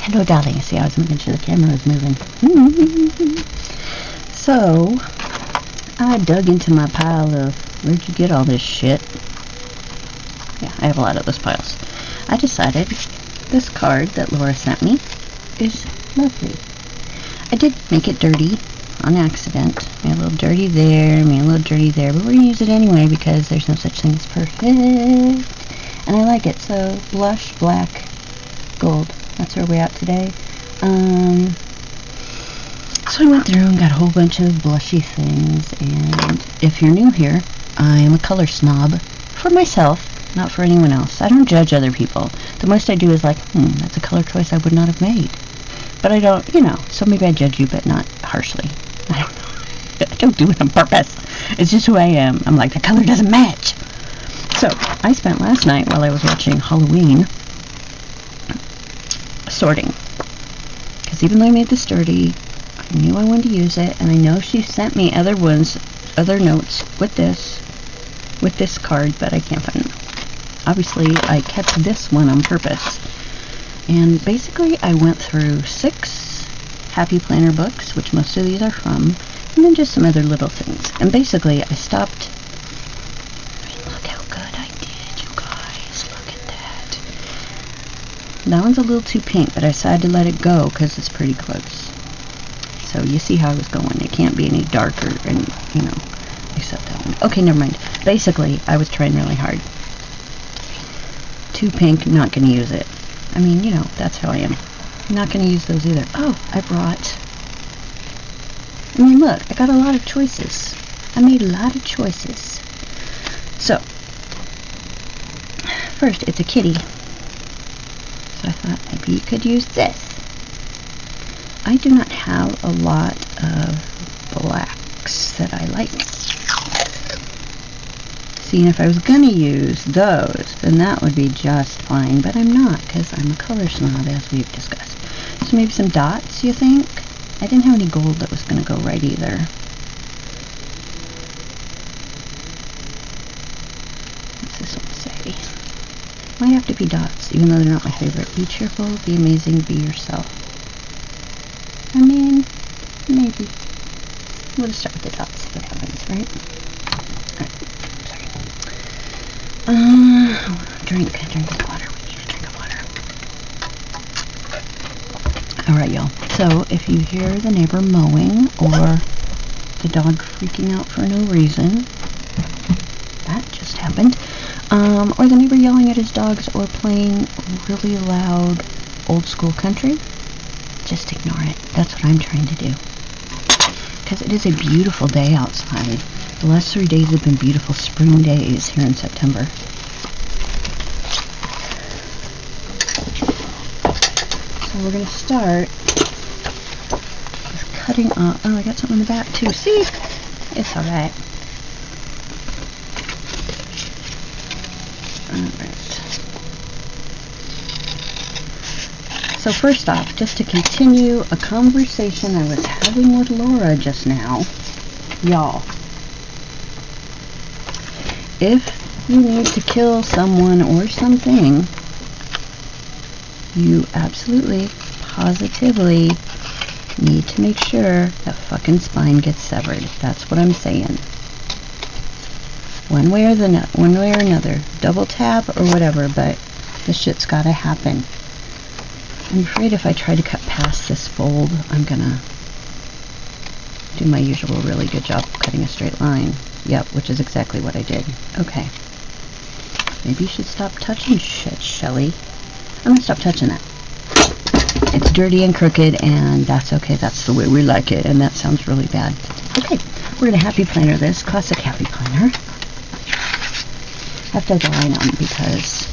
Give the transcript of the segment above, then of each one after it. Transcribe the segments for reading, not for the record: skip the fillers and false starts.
Hello, darling. See, I was making sure the camera was moving. So, I dug into my pile of, where'd you get all this shit? Yeah, I have a lot of those piles. I decided this card that Laura sent me is lovely. I did make it dirty on accident. Made a little dirty there, made a little dirty there, but we're going to use it anyway because there's no such thing as perfect. And I like it. So, blush, black, gold. That's our way out today. So I went through and got a whole bunch of blushy things, and if you're new here, I am a color snob for myself, not for anyone else. I don't judge other people. The most I do is like, that's a color choice I would not have made. But I don't, so maybe I judge you, but not harshly. I don't know. I don't do it on purpose. It's just who I am. I'm like, the color doesn't match. So, I spent last night while I was watching Halloween sorting. Because even though I made this dirty, I knew I wanted to use it, and I know she sent me other notes with this card, but I can't find them. Obviously, I kept this one on purpose. And basically, I went through 6 Happy Planner books, which most of these are from, and then just some other little things. And basically, I stopped. Look how good I did, you guys. Look at that. That one's a little too pink, but I decided to let it go because it's pretty close. So you see how I was going. It can't be any darker, and except that one. Okay, never mind. Basically, I was trying really hard. Too pink, not going to use it. I mean, that's how I am. I'm not going to use those either. Oh, look, I got a lot of choices. I made a lot of choices. So, first, it's a kitty. So I thought maybe you could use this. I do not have a lot of blacks that I like. See, if I was going to use those, then that would be just fine, but I'm not, because I'm a color snob, as we've discussed. So maybe some dots, you think? I didn't have any gold that was going to go right either. What's this one say? Might have to be dots, even though they're not my favorite. Be cheerful, be amazing, be yourself. I mean, maybe. We'll just start with the dots, see what happens, right? Alright, sorry. Drink of water. We need a drink of water. Alright, y'all. So, if you hear the neighbor mowing, or the dog freaking out for no reason, that just happened, or the neighbor yelling at his dogs, or playing really loud old school country, just ignore it. That's what I'm trying to do. Because it is a beautiful day outside. The last 3 days have been beautiful spring days here in September. So we're going to start with cutting off. Oh, I got something in the back too. See? It's alright. Alright. So first off, just to continue a conversation I was having with Laura just now, y'all, if you need to kill someone or something, you absolutely, positively need to make sure that fucking spine gets severed. That's what I'm saying. One way or another, double tap or whatever, but this shit's gotta happen. I'm afraid if I try to cut past this fold, I'm gonna do my usual really good job of cutting a straight line. Yep, which is exactly what I did. Okay. Maybe you should stop touching shit, Shelly. I'm gonna stop touching that. It's dirty and crooked, and that's okay. That's the way we like it, and that sounds really bad. Okay, we're gonna Happy Planner this. Classic Happy Planner. I have to have the line on because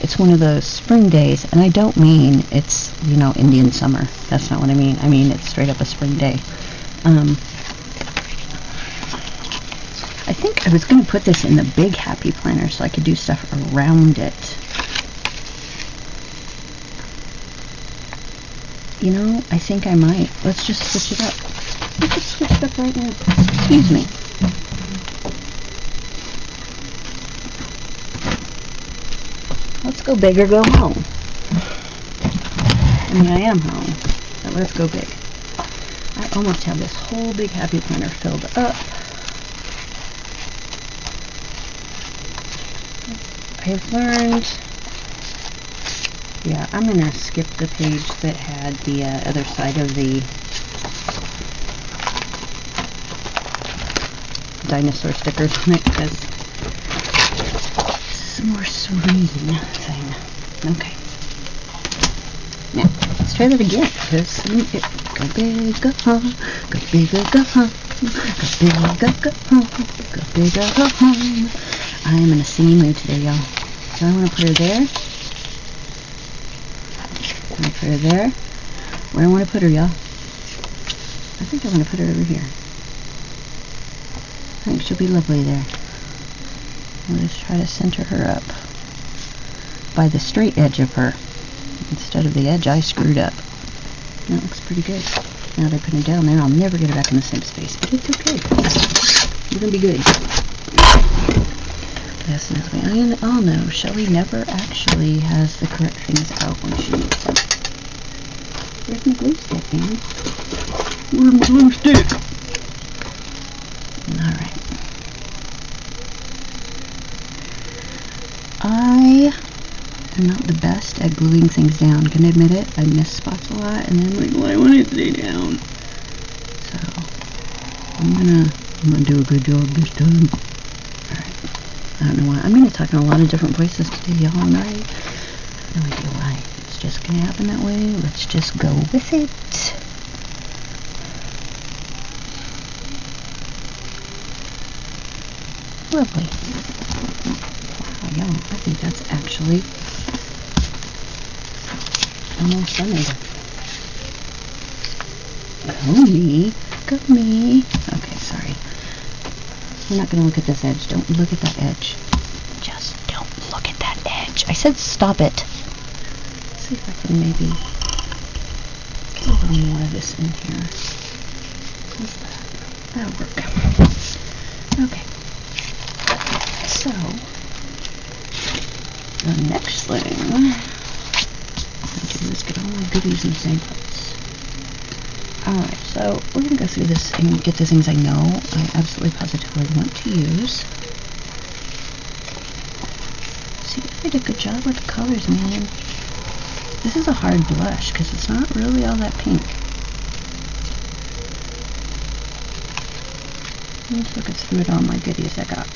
it's one of those spring days, and I don't mean it's, Indian summer. That's not what I mean. I mean it's straight up a spring day. I think I was going to put this in the big Happy Planner so I could do stuff around it. I think I might. Let's just switch it up. Let's just switch it up right now. Excuse me. Let's go big or go home. I mean, I am home, but let's go big. I almost have this whole big happy planner filled up. I've learned, yeah, I'm going to skip the page that had the other side of the dinosaur stickers on it, because it's a more serene thing. Okay. Now, let's try that again, because go big, go home, go big, go home, go big, go home, go big, go home. I am in a singing mood today, y'all. So I want to put her there. I want to put her there. Where I want to put her, y'all? I think I want to put her over here. I think she'll be lovely there. I'll just try to center her up by the straight edge of her instead of the edge I screwed up. That looks pretty good. Now that I put her down there, I'll never get her back in the same space, but it's okay. You're going to be good. Yes, as we all know, Shelly never actually has the correct things out when she needs them. Where's my glue stick, man? Where's my glue stick? Alright. I am not the best at gluing things down. Can I admit it? I miss spots a lot, and then I'm like, well, I want it to stay down. So, I'm gonna do a good job this time. Alright. I don't know why. I'm gonna talk in a lot of different voices today, y'all, and I have no idea why. It's just gonna happen that way. Let's just go with it. Lovely. Wow, y'all, I think that's actually almost done. Go me. Okay, sorry. We're not going to look at this edge. Don't look at that edge. Just don't look at that edge. I said stop it. Let's see if I can maybe get a little more of this in here. How's that? That'll work. Okay. So, the next thing I do is get all my goodies in the same place. Alright, so we're going to go through this and get the things I know I absolutely positively want to use. See, I did a good job with the colors, man. This is a hard blush because it's not really all that pink. Let's look through at all my goodies I got.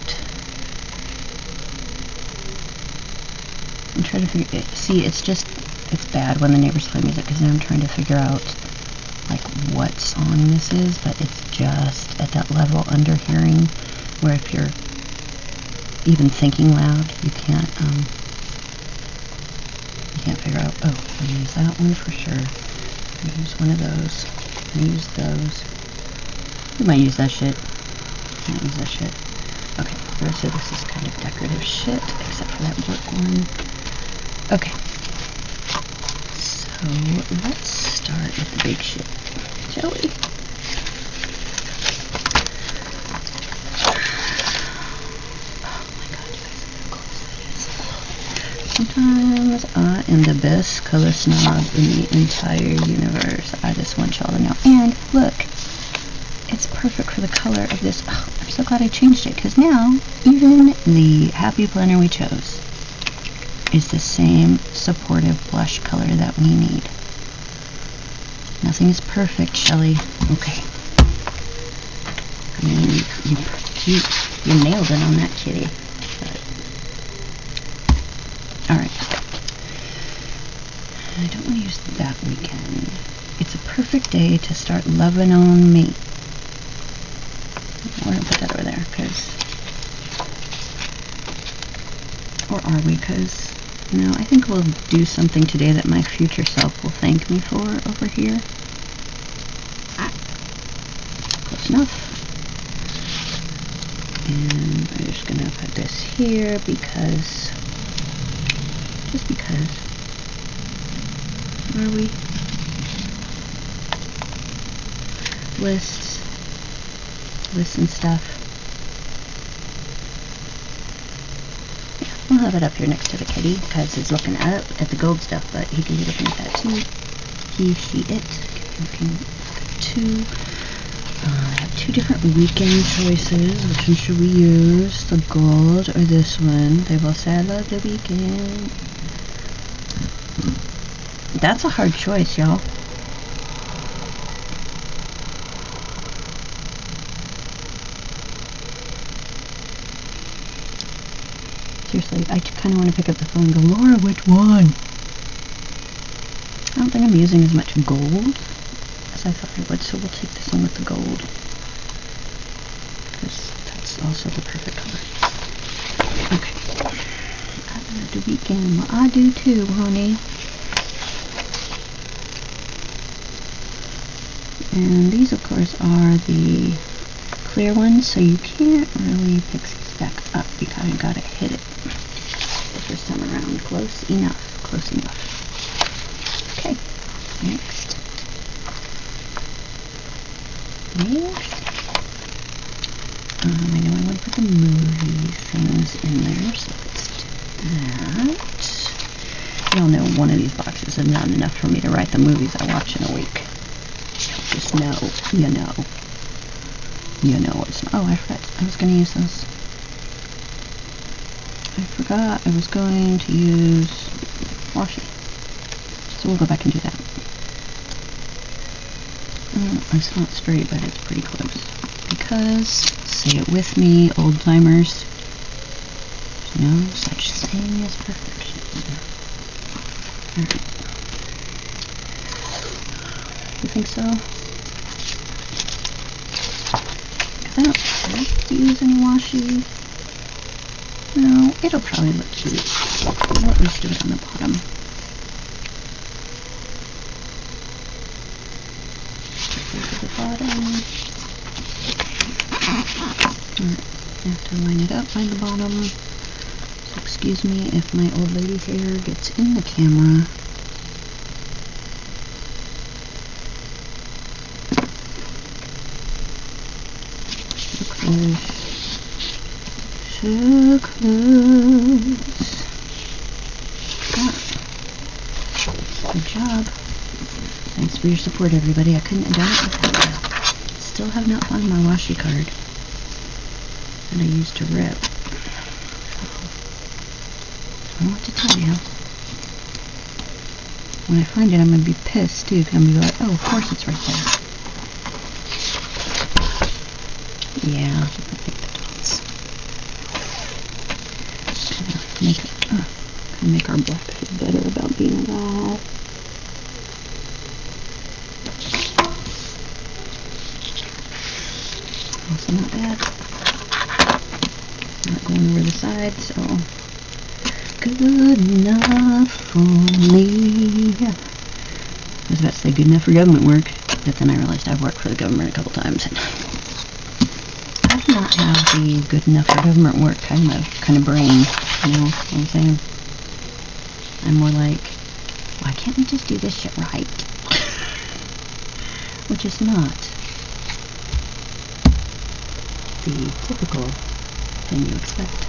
I'm trying to figure it. See, it's bad when the neighbors play music because now I'm trying to figure out like what song this is, but it's just at that level under hearing where if you're even thinking loud, you can't figure out, oh, I'm gonna use that one for sure. I'm gonna use one of those. I'm gonna use those. We might use that shit. Can't use that shit. Okay, the rest of this is kind of decorative shit, except for that work one. Okay. So let's start with the big shit, shall we? Oh my god, you guys are so close to this. Sometimes I am the best color snob in the entire universe. I just want y'all to know. And look, it's perfect for the color of this. Oh, I'm so glad I changed it, because now even the happy planner we chose is the same supportive blush color that we need. Nothing is perfect, Shelly. Okay. I mean, you nailed it on that kitty. Alright. I don't want to use that weekend. It's a perfect day to start loving on me. We're going to put that over there, because... Or are we? Because... No, I think we'll do something today that my future self will thank me for over here. Close enough. And we're just going to put this here because... Just because. Where are we? Lists and stuff. We'll have it up here next to the kitty because he's looking at the gold stuff, but he can be looking at that too. You see it. Okay, two. I have two different weekend choices. Which one should we use? The gold or this one? They both say I love the weekend. That's a hard choice, y'all. Seriously, I kind of want to pick up the phone and go, Laura, which one? I don't think I'm using as much gold as I thought I would, so we'll take this one with the gold. Because that's also the perfect color. Okay. I love the weekend. Well, I do too, honey. And these, of course, are the clear ones, so you can't really pick these back up. You kind of got to hit it the first time around. Close enough. Close enough. Okay. Next. I know I want to put the movie things in there, so let's do that. Y'all know one of these boxes is not enough for me to write the movies I watch in a week. Just know, you know it's not. Oh, I forgot. I was going to use those. I forgot I was going to use washi. So we'll go back and do that. It's not straight, but it's pretty close. Because, say it with me, old timers, no such thing as perfection. Alright. You think so? I don't have to use any washi. No, it'll probably look cute. We'll at least do it on the bottom. To the bottom. Alright, I have to line it up by the bottom. So excuse me if my old lady hair gets in the camera. So close. Good job. Thanks for your support, everybody. I couldn't have done it without you. Still have not found my washi card that I used to rip. I don't know what to tell you. When I find it, I'm going to be pissed, too. I'm going to be like, oh, of course it's right there. Yeah, I think the dots. Make our black feel better about being raw. Also not bad. Not going over the side, so good enough for me. I was about to say good enough for government work, but then I realized I've worked for the government a couple times. I do not have the good enough for government work kind of brain, you know what I'm saying? I'm more like, why can't we just do this shit right? Which is not the typical thing you expect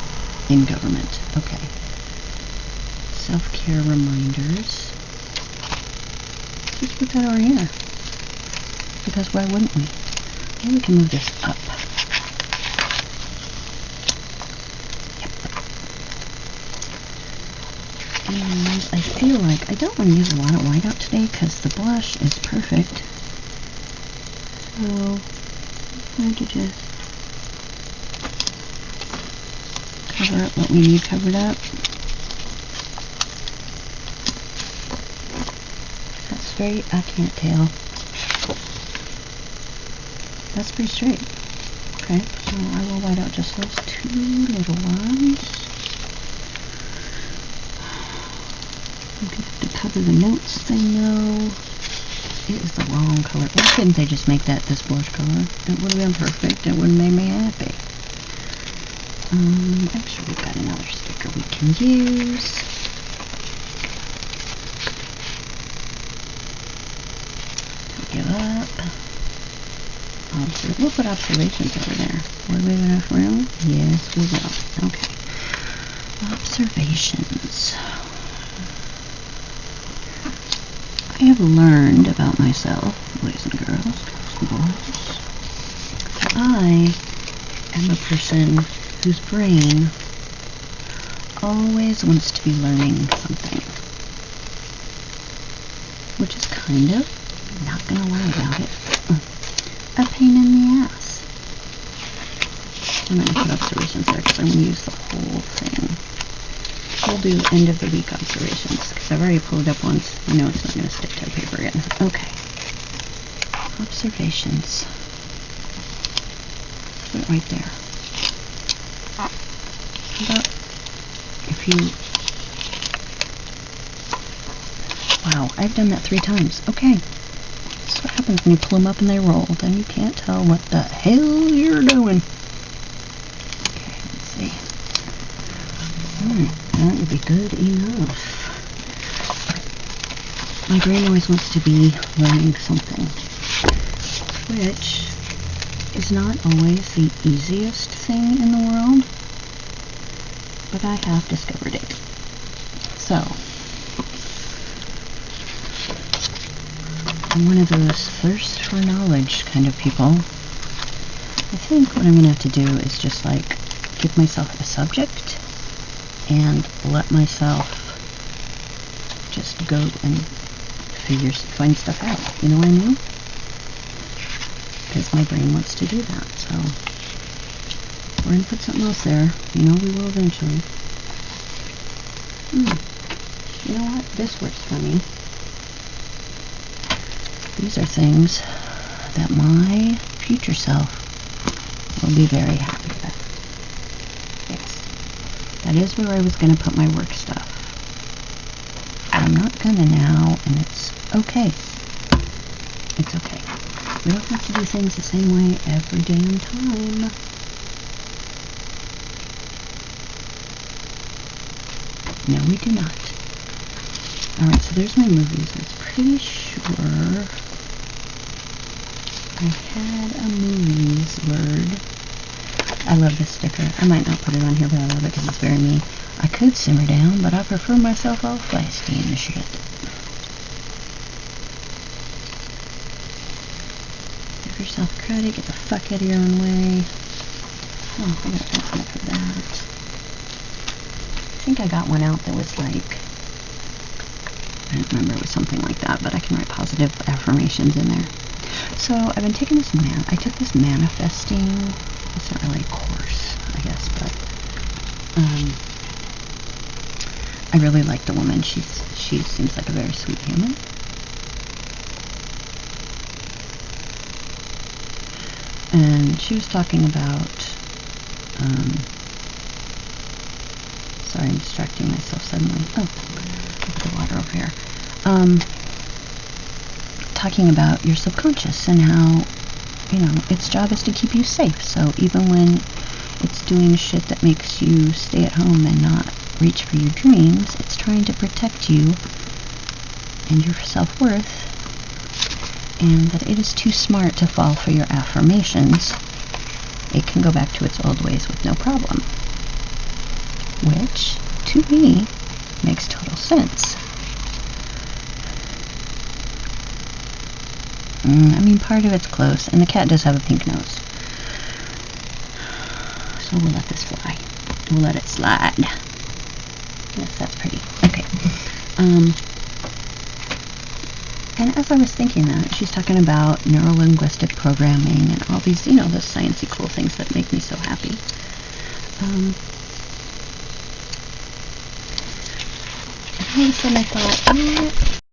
in government. Okay. Self-care reminders. Let's put that over here. Because why wouldn't we? Maybe we can move this up. And I feel like I don't want to use a lot of whiteout today because the blush is perfect. So I'm going to just cover up what we need covered up. Is that straight? I can't tell. That's pretty straight. Okay, so I will white out just those two little ones. I'm going to have to cover the notes thing though. It is the wrong color. Why couldn't they just make that this blush color? It would have been perfect. It would have made me happy. Actually we've got another sticker we can use. Don't give up. We'll put observations over there. Will we have enough room? Yes, we will. Okay. Observations. I have learned about myself, boys and girls, I am a person whose brain always wants to be learning something, which is kind of, not gonna lie about it, a pain in the ass. I'm gonna put observations there because I'm gonna use the whole thing. We'll do end of the week observations because I've already pulled it up once. I know it's not gonna stick to the paper again. Okay. Observations. Put it right there. How about if you... Wow, I've done that 3 times. Okay. That's what happens when you pull them up and they roll. Then you can't tell what the hell you're doing. Okay, let's see. That would be good enough. My brain always wants to be learning something, which is not always the easiest thing in the world, but I have discovered it. So, I'm one of those thirst for knowledge kind of people. I think what I'm going to have to do is just like give myself a subject and let myself just go and find stuff out. You know what I mean? Because my brain wants to do that. So we're going to put something else there. You know we will eventually. You know what? This works for me. These are things that my future self will be very happy with. Yes. That is where I was going to put my work stuff. I'm not gonna now, and it's okay. It's okay. We don't have to do things the same way every damn time. No, we do not. Alright, so there's my movies. I was pretty sure I had a movies word. I love this sticker. I might not put it on here, but I love it because it's very me. I could simmer down, but I prefer myself all feisty and shit. Give yourself credit, get the fuck out of your own way. Oh, I gotta open up for that. I think I got one out that was like, I don't remember, it was something like that, but I can write positive affirmations in there. So I've been taking this I took this manifesting, it's not really a course, I guess, but I really like the woman. She seems like a very sweet human. And she was talking about, sorry, I'm distracting myself suddenly. Oh, I'll put the water over here. Talking about your subconscious and how, you know, its job is to keep you safe. So even when it's doing shit that makes you stay at home and not reach for your dreams, it's trying to protect you and your self-worth, and that it is too smart to fall for your affirmations. It can go back to its old ways with no problem, which to me makes total sense. I mean, part of it's close, and the cat does have a pink nose, so we'll let this fly. We'll let it slide. Yes, that's pretty. Okay. And as I was thinking that, she's talking about neuro-linguistic programming and all these, you know, the sciencey cool things that make me so happy. And all of a sudden I thought, you know what?